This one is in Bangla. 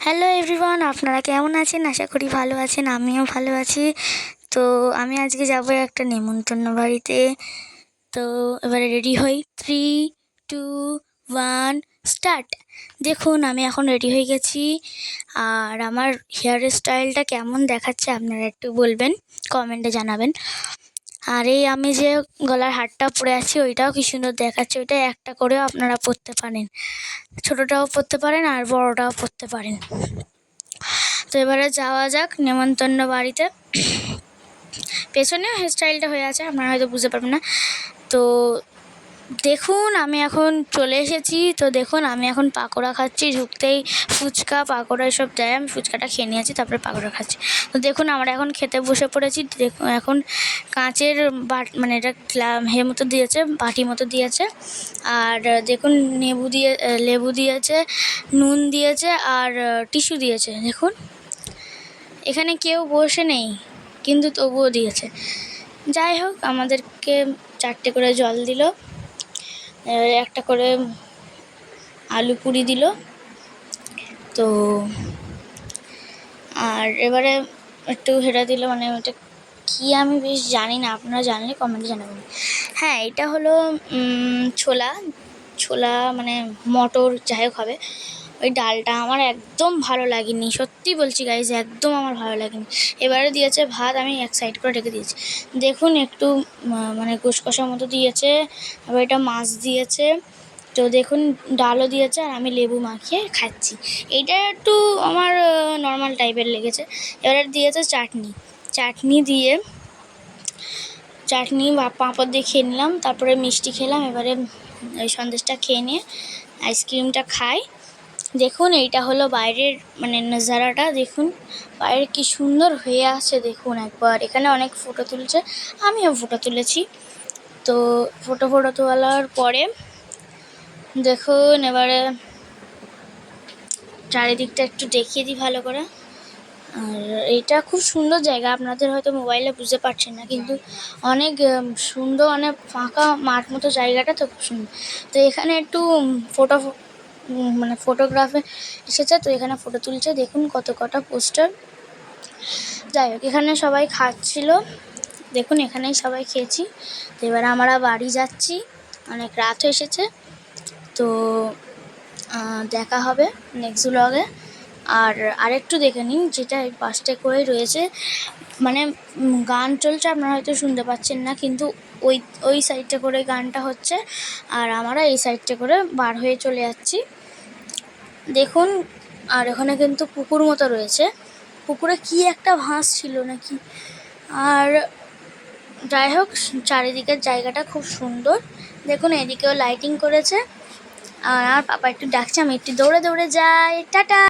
হ্যালো এভরিওয়ান, আপনারা কেমন আছেন? আশা করি ভালো আছেন, আমিও ভালো আছি। তো আমি আজকে যাব একটা নেমন্তন্ন বাড়িতে। তো এবারে রেডি হই, 3, 2, 1 স্টার্ট। দেখুন আমি এখন রেডি হয়ে গেছি। আর আমার হেয়ার স্টাইলটা কেমন দেখাচ্ছে আপনারা একটু বলবেন, কমেন্টে জানাবেন। আর এই আমি যে গলার হারটা পরে আছি ওইটাও কি সুন্দর দেখাচ্ছে। ওইটা একটা করেও আপনারা পরতে পারেন, ছোটোটাও পরতে পারেন আর বড়োটাও পরতে পারেন। তো এবারে যাওয়া যাক নেমন্তন্ন বাড়িতে। পেছনে হেয়ারস্টাইলটা হয়ে আছে, আপনারা হয়তো বুঝতে পারবেন না। তো দেখুন আমি এখন চলে এসেছি। তো দেখুন আমি এখন পাকোড়া খাচ্ছি, ঢুকতেই ফুচকা পাকোড়া এসব দেয়, আমি ফুচকাটা খেয়ে নিয়েছি, তারপরে পাকোড়া খাচ্ছি। তো দেখুন আমরা এখন খেতে বসে পড়েছি। দেখুন এখন কাঁচের মানে এটা হে মতো দিয়েছে, বাটি মতো দিয়েছে। আর দেখুন লেবু দিয়েছে, নুন দিয়েছে আর টিস্যু দিয়েছে। দেখুন এখানে কেউ বসে নেই কিন্তু তবুও দিয়েছে। যাই হোক, আমাদেরকে 4টে করে জল দিল, একটা করে আলু পুরি দিল। তো আর এবারে একটু হেরা দিল, মানে ওটা কী আমি বেশ জানি না, আপনারা জানলে কমেন্টে জানাবেন। হ্যাঁ, এটা হলো ছোলা মানে মটর যাই হোক হবে। ওই ডালটা আমার একদম ভালো লাগেনি, সত্যি বলছি গাইজ, একদম আমার ভালো লাগেনি। এবারে দিয়েছে ভাত, আমি এক সাইড করে রেখে দিয়েছি। দেখুন একটু মানে কষকষার মতো দিয়েছে, আবার এটা মাছ দিয়েছে। তো দেখুন ডালও দিয়েছে আর আমি লেবু মাখিয়ে খাচ্ছি। এইটা একটু আমার নর্মাল টাইপের লেগেছে। এবারে দিয়েছে চাটনি দিয়ে পাঁপড় দিয়ে খেয়ে নিলাম, তারপরে মিষ্টি খেলাম। এবারে ওই সন্দেশটা খেয়ে নিয়ে আইসক্রিমটা খাই। দেখুন এইটা হলো বাইরের মানে নজারাটা, দেখুন বাইরে কি সুন্দর হয়ে আছে। দেখুন একবার, এখানে অনেক ফটো তুলছে, আমিও ফটো তুলেছি। তো ফটো তোলার পরে দেখুন এবারে চারিদিকটা একটু দেখিয়ে দিই ভালো করে। আর এইটা খুব সুন্দর জায়গা, আপনাদের হয়তো মোবাইলে বুঝতে পারছেন না, কিন্তু অনেক সুন্দর, অনেক ফাঁকা মাঠ মতো জায়গাটা, তো খুব সুন্দর। তো এখানে একটু মানে ফটোগ্রাফে এসেছে, তো এখানে ফটো তুলছে। দেখুন কত কটা পোস্টার। যাই হোক, এখানে সবাই খাচ্ছিল, দেখুন এখানেই সবাই খেয়েছি। তো এবার আমরা বাড়ি যাচ্ছি, অনেক রাত হয়ে এসেছে। তো দেখা হবে নেক্সট ব্লগে। আর আরেকটু দেখে নিন, যেটা এই পাশটা করেই রয়েছে, মানে গান চলছে, আপনারা হয়তো শুনতে পাচ্ছেন না, কিন্তু ওই সাইডটা করে গানটা হচ্ছে আর আমরা এই সাইডটা করে বার হয়ে চলে যাচ্ছি। দেখুন, আর ওখানে কিন্তু পুকুর মতো রয়েছে, পুকুরে কি একটা ভাসছিল নাকি। আর যাই হোক, চারিদিকের জায়গাটা খুব সুন্দর। দেখুন এদিকেও লাইটিং করেছে। আর পাপা একটু ডাকছে, আমি একটু দৌড়ে যাই। টাটা।